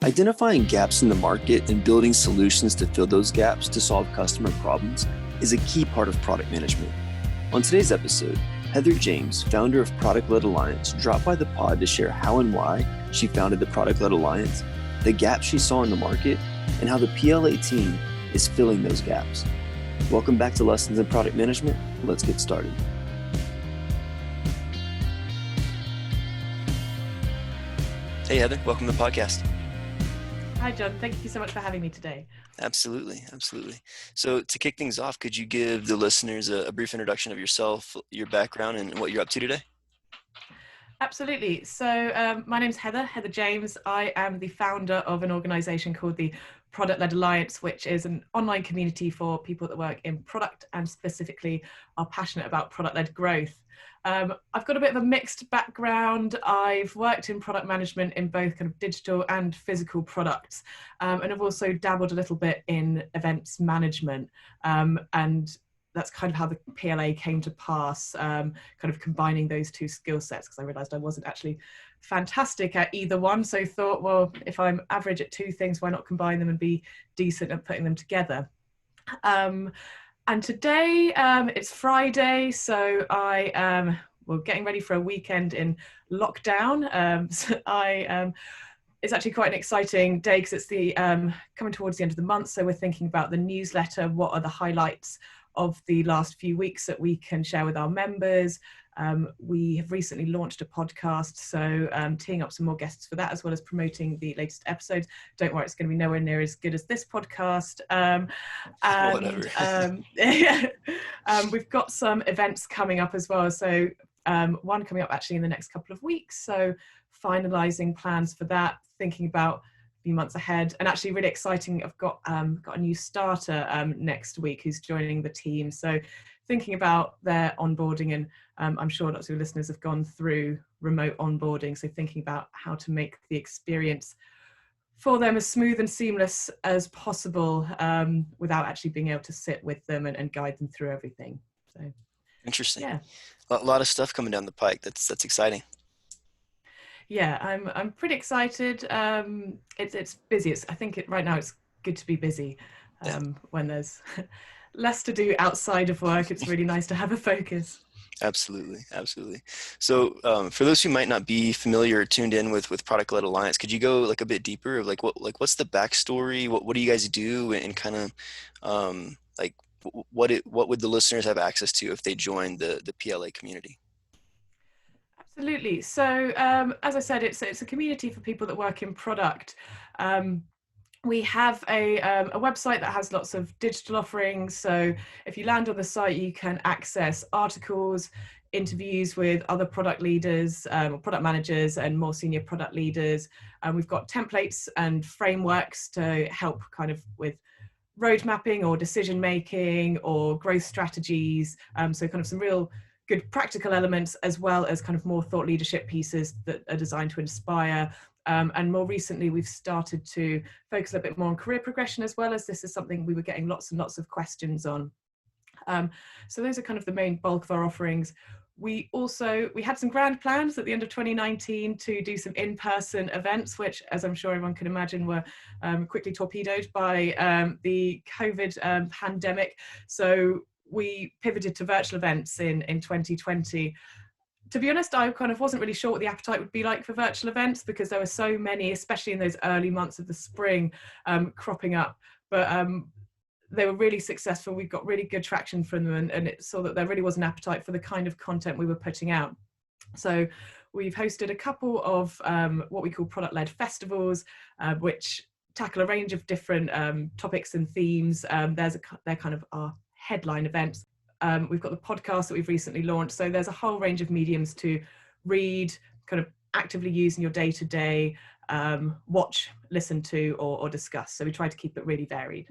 Identifying gaps in the market and building solutions to fill those gaps to solve customer problems is a key part of product management. On today's episode, Heather James, founder of Product-Led Alliance, dropped by the pod to share how and why she founded the Product-Led Alliance, the gaps she saw in the market, and how the PLA team is filling those gaps. Welcome back to Lessons in Product Management. Let's get started. Hey, Heather, welcome to the podcast. Hi, John. Thank you so much for having me today. Absolutely. So to kick things off, could you give the listeners a brief introduction of yourself, your background, and what you're up to today? Absolutely. So my name's Heather James. I am the founder of an organization called the Product-Led Alliance, which is an online community for people that work in product and specifically are passionate about product-led growth. I've got a bit of a mixed background. I've worked in product management in both kind of digital and physical products, and I've also dabbled a little bit in events management, and that's kind of how the PLA came to pass, kind of combining those two skill sets, because I realized I wasn't actually fantastic at either one. So I thought, well, if I'm average at two things, why not combine them and be decent at putting them together? And today it's Friday, so I am getting ready for a weekend in lockdown. It's actually quite an exciting day because it's the coming towards the end of the month. So we're thinking about the newsletter. What are the highlights of the last few weeks that we can share with our members? We have recently launched a podcast, so teeing up some more guests for that, as well as promoting the latest episodes. Don't worry, it's going to be nowhere near as good as this podcast. We've got some events coming up as well. So one coming up actually in the next couple of weeks. So finalising plans for that, thinking about a few months ahead, and actually really exciting. I've got a new starter next week who's joining the team. So thinking about their onboarding, and I'm sure lots of your listeners have gone through remote onboarding. So thinking about how to make the experience for them as smooth and seamless as possible without actually being able to sit with them and guide them through everything. So interesting. Yeah. A lot of stuff coming down the pike. That's exciting. Yeah, I'm pretty excited. It's busy. I think right now it's good to be busy when there's less to do outside of work. It's really nice to have a focus. Absolutely. So for those who might not be familiar or tuned in with Product-Led Alliance, could you go like a bit deeper of what's the backstory? What do you guys do, and kind of what would the listeners have access to if they joined the PLA community? Absolutely. So as I said, it's a community for people that work in product. We have a website that has lots of digital offerings. So if you land on the site, you can access articles, interviews with other product leaders, or product managers and more senior product leaders. We've got templates and frameworks to help kind of with road mapping or decision making or growth strategies. So kind of some real good practical elements, as well as kind of more thought leadership pieces that are designed to inspire. And more recently, we've started to focus a bit more on career progression, as well, as this is something we were getting lots and lots of questions on. So those are kind of the main bulk of our offerings. We had some grand plans at the end of 2019 to do some in-person events, which, as I'm sure everyone can imagine, were quickly torpedoed by the COVID pandemic. So we pivoted to virtual events in 2020. To be honest, I kind of wasn't really sure what the appetite would be like for virtual events, because there were so many, especially in those early months of the spring, cropping up. But they were really successful. We got really good traction from them, and it saw that there really was an appetite for the kind of content we were putting out. So we've hosted a couple of what we call product-led festivals, which tackle a range of different topics and themes. They're kind of our headline events. We've got the podcast that we've recently launched. So there's a whole range of mediums to read, kind of actively use in your day-to-day, watch, listen to, or discuss. So we try to keep it really varied.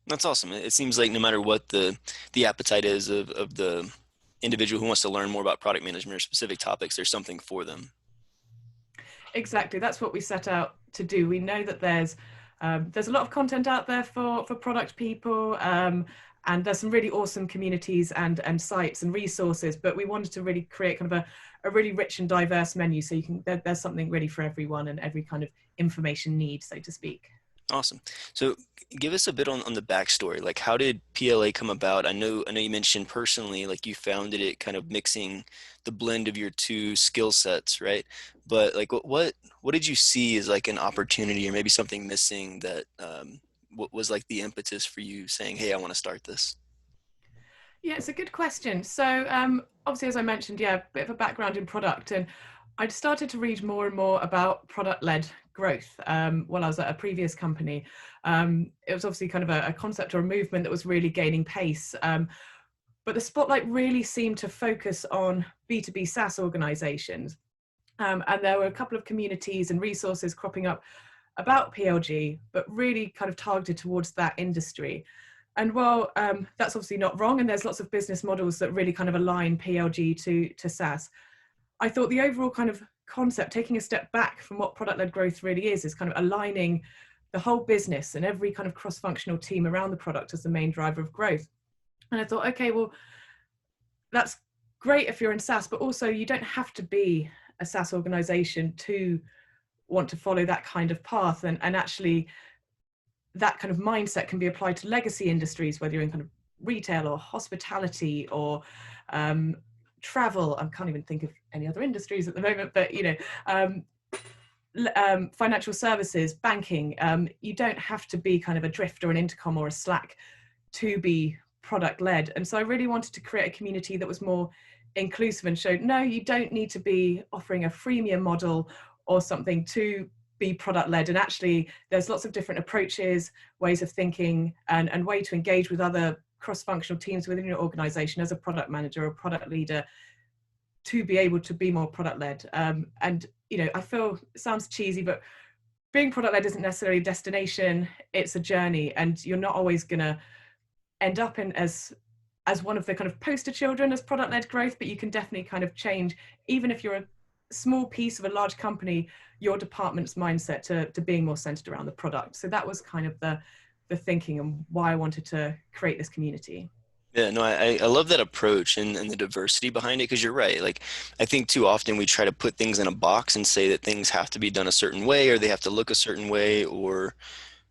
That's awesome. It seems like no matter what the appetite is of the individual who wants to learn more about product management or specific topics, there's something for them. Exactly. That's what we set out to do. We know that there's a lot of content out there for product people, And there's some really awesome communities and sites and resources, but we wanted to really create kind of a really rich and diverse menu, so you can there's something really for everyone and every kind of information need, so to speak. Awesome. So give us a bit on the backstory. Like, how did PLA come about? I know you mentioned personally, like you founded it kind of mixing the blend of your two skill sets, right? But like what did you see as like an opportunity or maybe something missing that what was like the impetus for you saying, "Hey, I want to start this?" Yeah, it's a good question. So, obviously, as I mentioned, yeah, a bit of a background in product, and I'd started to read more and more about product-led growth while I was at a previous company. It was obviously kind of a concept or a movement that was really gaining pace, but the spotlight really seemed to focus on B2B SaaS organizations. And there were a couple of communities and resources cropping up about PLG, but really kind of targeted towards that industry. And while that's obviously not wrong, and there's lots of business models that really kind of align PLG to SaaS, I thought the overall kind of concept, taking a step back from what product-led growth really is kind of aligning the whole business and every kind of cross-functional team around the product as the main driver of growth. And I thought, okay, well, that's great if you're in SaaS, but also you don't have to be a SaaS organization to want to follow that kind of path. And actually, that kind of mindset can be applied to legacy industries, whether you're in kind of retail or hospitality or travel. I can't even think of any other industries at the moment, but financial services, banking. You don't have to be kind of a Drift or an Intercom or a Slack to be product led. And so I really wanted to create a community that was more inclusive and showed, no, you don't need to be offering a freemium model or something to be product led. And actually there's lots of different approaches, ways of thinking, and way to engage with other cross-functional teams within your organization as a product manager or product leader to be able to be more product led. And I feel it sounds cheesy, but being product led isn't necessarily a destination, it's a journey, and you're not always going to end up in as one of the kind of poster children as product led growth, but you can definitely kind of change, even if you're a small piece of a large company, your department's mindset to being more centered around the product. So that was kind of the thinking and why I wanted to create this community. Yeah, no, I love that approach and the diversity behind it because you're right. Like, I think too often we try to put things in a box and say that things have to be done a certain way or they have to look a certain way or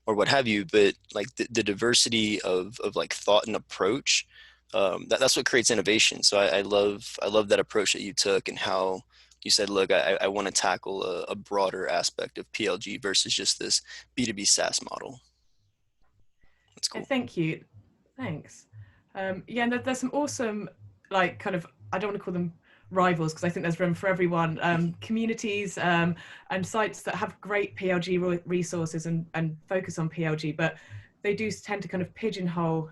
what have you. But like the diversity of like thought and approach, that's what creates innovation. So I love that approach that you took and how you said, look, I want to tackle a broader aspect of PLG versus just this B2B SaaS model. That's cool. Thank you. Thanks. Yeah, and there's some awesome, like, kind of, I don't want to call them rivals because I think there's room for everyone, communities and sites that have great PLG resources and focus on PLG, but they do tend to kind of pigeonhole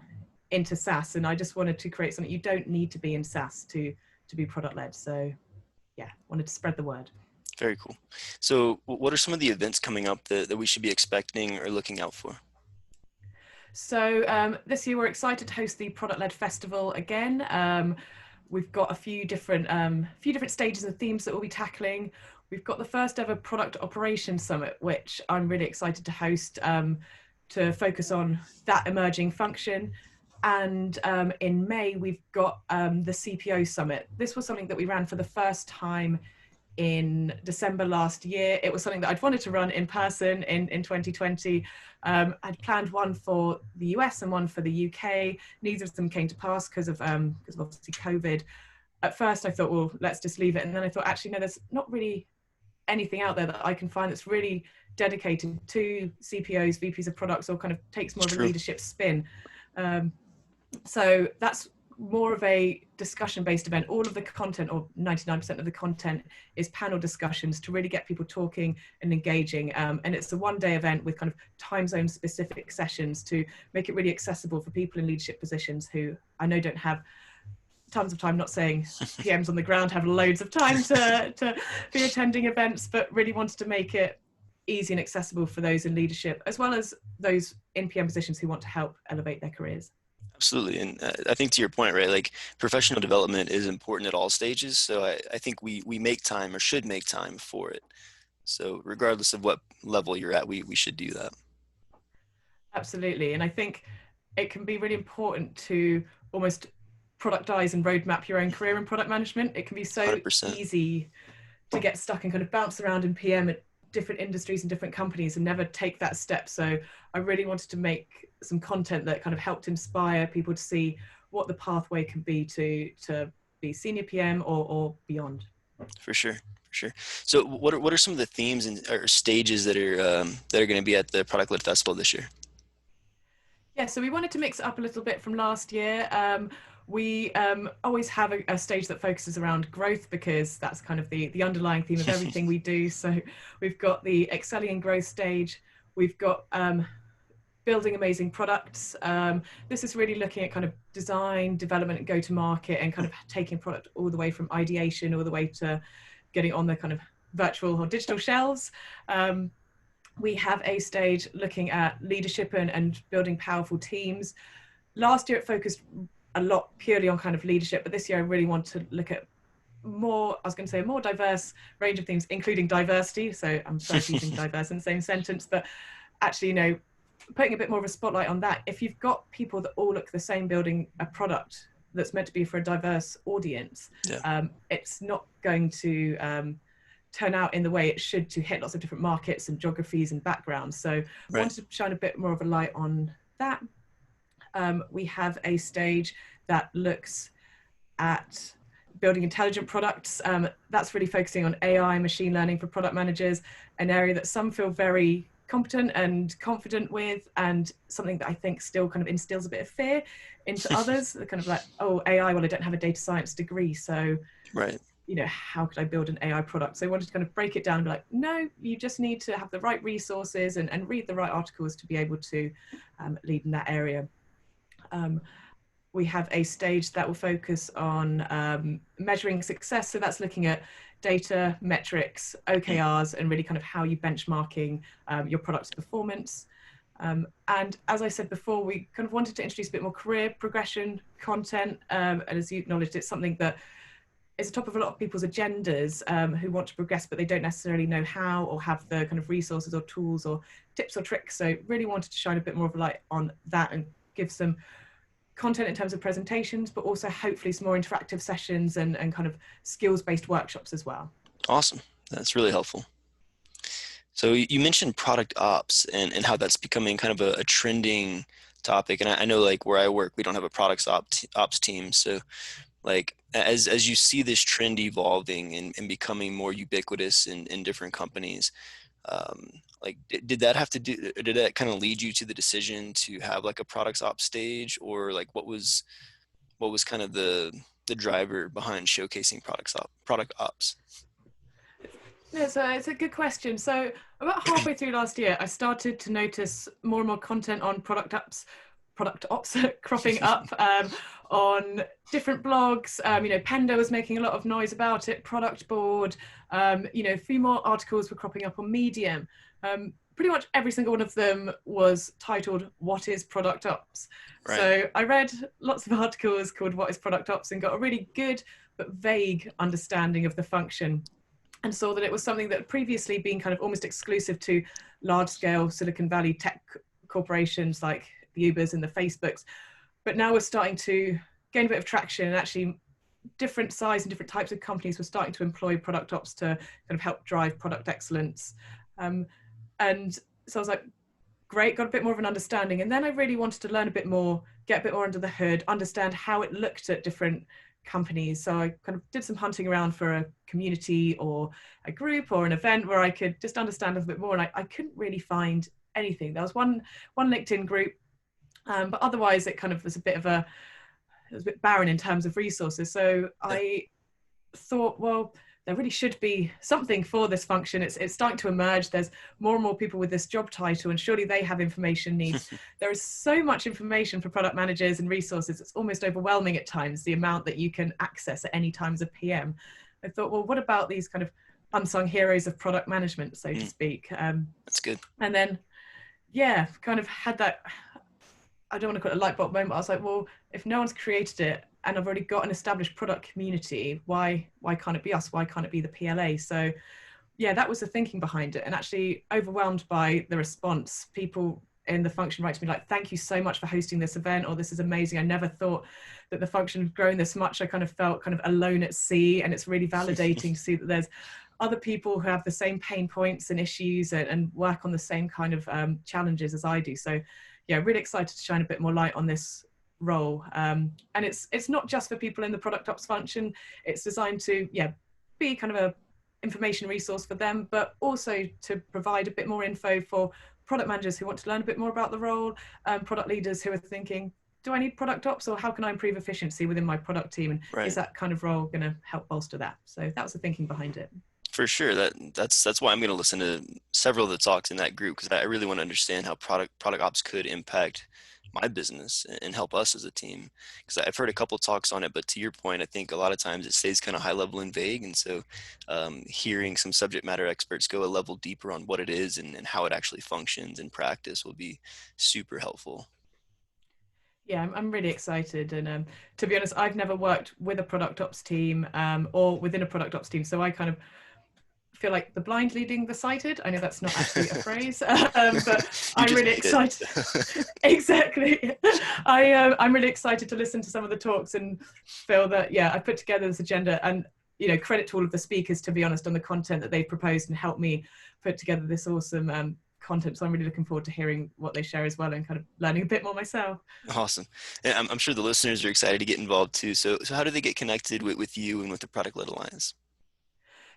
into SaaS. And I just wanted to create something. You don't need to be in SaaS to be product led. So yeah, wanted to spread the word. Very cool. So what are some of the events coming up that we should be expecting or looking out for? So this year we're excited to host the Product Led Festival again. We've got a few different stages and themes that we'll be tackling. We've got the first ever Product Operations Summit, which I'm really excited to host to focus on that emerging function. And in May, we've got the CPO Summit. This was something that we ran for the first time in December last year. It was something that I'd wanted to run in person in 2020. I'd planned one for the US and one for the UK. Neither of them came to pass because of obviously COVID. At first I thought, well, let's just leave it. And then I thought, actually, no, there's not really anything out there that I can find that's really dedicated to CPOs, VPs of products, or kind of takes more It's of a true. leadership spin. So that's more of a discussion-based event. All of the content, or 99% of the content, is panel discussions to really get people talking and engaging. And it's a one-day event with kind of time zone specific sessions to make it really accessible for people in leadership positions who I know don't have tons of time, not saying PMs on the ground have loads of time to be attending events, but really wanted to make it easy and accessible for those in leadership, as well as those in PM positions who want to help elevate their careers. Absolutely. And I think to your point, right, like professional development is important at all stages. So I think we make time or should make time for it. So regardless of what level you're at, we should do that. Absolutely. And I think it can be really important to almost productize and roadmap your own career in product management. It can be so 100%. easy to get stuck and kind of bounce around in PM at different industries and different companies and never take that step. So I really wanted to make some content that kind of helped inspire people to see what the pathway can be to be senior PM or beyond. For sure. For sure. So what are some of the themes and or stages that are going to be at the Product Led Festival this year? Yeah, so we wanted to mix it up a little bit from last year. We always have a stage that focuses around growth because that's kind of the underlying theme of everything we do. So we've got the excelling in growth stage. We've got building amazing products. This is really looking at kind of design, development, and go to market, and kind of taking product all the way from ideation all the way to getting on the kind of virtual or digital shelves. We have a stage looking at leadership and building powerful teams. Last year it focused a lot purely on kind of leadership, but this year I really want to look at more, I was going to say a more diverse range of things, including diversity. So I'm sorry for using diverse in the same sentence, but actually, you know, putting a bit more of a spotlight on that. If you've got people that all look the same building a product that's meant to be for a diverse audience, it's not going to turn out in the way it should to hit lots of different markets and geographies and backgrounds. So I wanted to shine a bit more of a light on that. We have a stage that looks at building intelligent products. That's really focusing on AI, machine learning for product managers, an area that some feel very competent and confident with, and something that I think still kind of instills a bit of fear into others. They're kind of like, oh, AI, well, I don't have a data science degree, so you know, how could I build an AI product? So I wanted to kind of break it down and be like, no, you just need to have the right resources and read the right articles to be able to lead in that area. We have a stage that will focus on measuring success. So that's looking at data, metrics, OKRs, and really kind of how you benchmarking your product's performance. And as I said before, we kind of wanted to introduce a bit more career progression content. And as you acknowledged, it's something that is top of a lot of people's agendas who want to progress, but they don't necessarily know how or have the kind of resources or tools or tips or tricks. So really wanted to shine a bit more of a light on that and give some content in terms of presentations, but also hopefully some more interactive sessions and kind of skills-based workshops as well. Awesome. That's really helpful. So you mentioned product ops and how that's becoming kind of a trending topic. And I know like where I work, we don't have a products ops team. So like as you see this trend evolving and becoming more ubiquitous in different companies, like did that kind of lead you to the decision to have like a products ops stage, or like what was kind of the driver behind showcasing product ops? Yeah, so it's a good question. So about halfway through last year, I started to notice more and more content on product ops cropping up on different blogs. You know, Pendo was making a lot of noise about it, Product Board, you know, a few more articles were cropping up on Medium. Pretty much every single one of them was titled, "What is Product Ops?" Right. So I read lots of articles called "What is Product Ops?" and got a really good but vague understanding of the function, and saw that it was something that had previously been kind of almost exclusive to large-scale Silicon Valley tech corporations like the Ubers and the Facebooks, but now we're starting to gain a bit of traction, and actually different size and different types of companies were starting to employ product ops to kind of help drive product excellence. And so I was like, great, got a bit more of an understanding. And then I really wanted to learn a bit more, get a bit more under the hood, understand how it looked at different companies. So I kind of did some hunting around for a community or a group or an event where I could just understand a little bit more. And I couldn't really find anything. There was one LinkedIn group, but otherwise it kind of was it was a bit barren in terms of resources. So I thought, well, there really should be something for this function. It's starting to emerge. There's more and more people with this job title, and surely they have information needs. There is so much information for product managers and resources. It's almost overwhelming at times, the amount that you can access at any time as a PM. I thought, well, what about these kind of unsung heroes of product management, so to speak? That's good. And then, yeah, kind of had that, I don't want to call it a light bulb moment. I was like, well, if no one's created it and I've already got an established product community, why can't it be us? Why can't it be the PLA? So yeah, that was the thinking behind it, and actually overwhelmed by the response. People in the function write to me like, thank you so much for hosting this event, or this is amazing. I never thought that the function had grown this much. I kind of felt kind of alone at sea, and it's really validating to see that there's other people who have the same pain points and issues and work on the same kind of challenges as I do. So yeah, really excited to shine a bit more light on this role. And it's not just for people in the product ops function. It's designed to be kind of a information resource for them, but also to provide a bit more info for product managers who want to learn a bit more about the role, product leaders who are thinking, do I need product ops, or how can I improve efficiency within my product team? And Right. is that kind of role going to help bolster that? So that was the thinking behind it. For sure. That's why I'm going to listen to several of the talks in that group, because I really want to understand how product ops could impact my business and help us as a team. Because I've heard a couple of talks on it, but to your point, I think a lot of times it stays kind of high level and vague. And so hearing some subject matter experts go a level deeper on what it is and how it actually functions in practice will be super helpful. Yeah, I'm really excited. And to be honest, I've never worked with a product ops team or within a product ops team. So I kind of feel like the blind leading the sighted. I know that's not actually a phrase, but I'm really excited. Exactly. I'm really excited to listen to some of the talks and feel that, I put together this agenda, and, credit to all of the speakers, to be honest, on the content that they proposed and helped me put together this awesome content. So I'm really looking forward to hearing what they share as well, and kind of learning a bit more myself. Awesome. And I'm sure the listeners are excited to get involved too. So how do they get connected with you and with the Product-Led Alliance?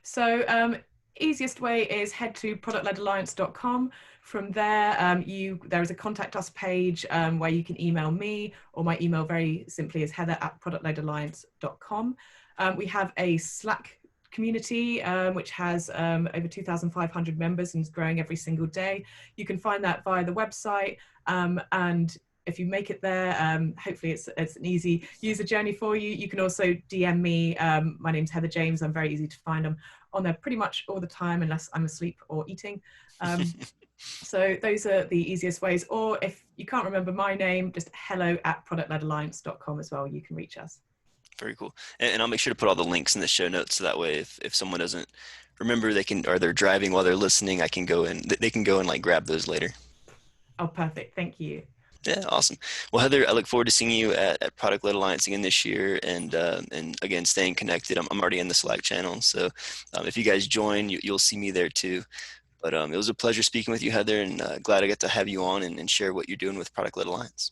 So easiest way is head to productledalliance.com. From there, there is a contact us page where you can email me, or my email very simply is heather@productledalliance.com. We have a Slack community which has over 2,500 members and is growing every single day. You can find that via the website, and if you make it there, hopefully it's an easy user journey for you. You can also DM me. My name's Heather James. I'm very easy to find. I'm on there pretty much all the time, unless I'm asleep or eating. So those are the easiest ways. Or if you can't remember my name, just hello@productledalliance.com as well. You can reach us. Very cool. And I'll make sure to put all the links in the show notes, so that way if someone doesn't remember, they can, or they're driving while they're listening, they can go and like grab those later. Oh, perfect. Thank you. Yeah, awesome. Well, Heather, I look forward to seeing you at Product-Led Alliance again this year, and again, staying connected. I'm already in the Slack channel, so if you guys join, you'll see me there too. But it was a pleasure speaking with you, Heather, and glad I got to have you on and share what you're doing with Product-Led Alliance.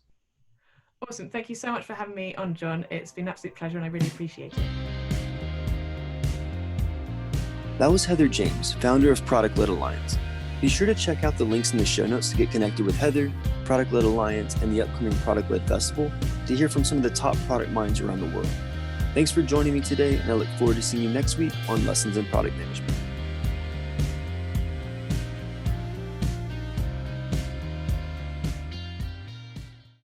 Awesome. Thank you so much for having me on, John. It's been an absolute pleasure, and I really appreciate it. That was Heather James, founder of Product-Led Alliance. Be sure to check out the links in the show notes to get connected with Heather, Product-Led Alliance, and the upcoming Product-Led Festival to hear from some of the top product minds around the world. Thanks for joining me today, and I look forward to seeing you next week on Lessons in Product Management.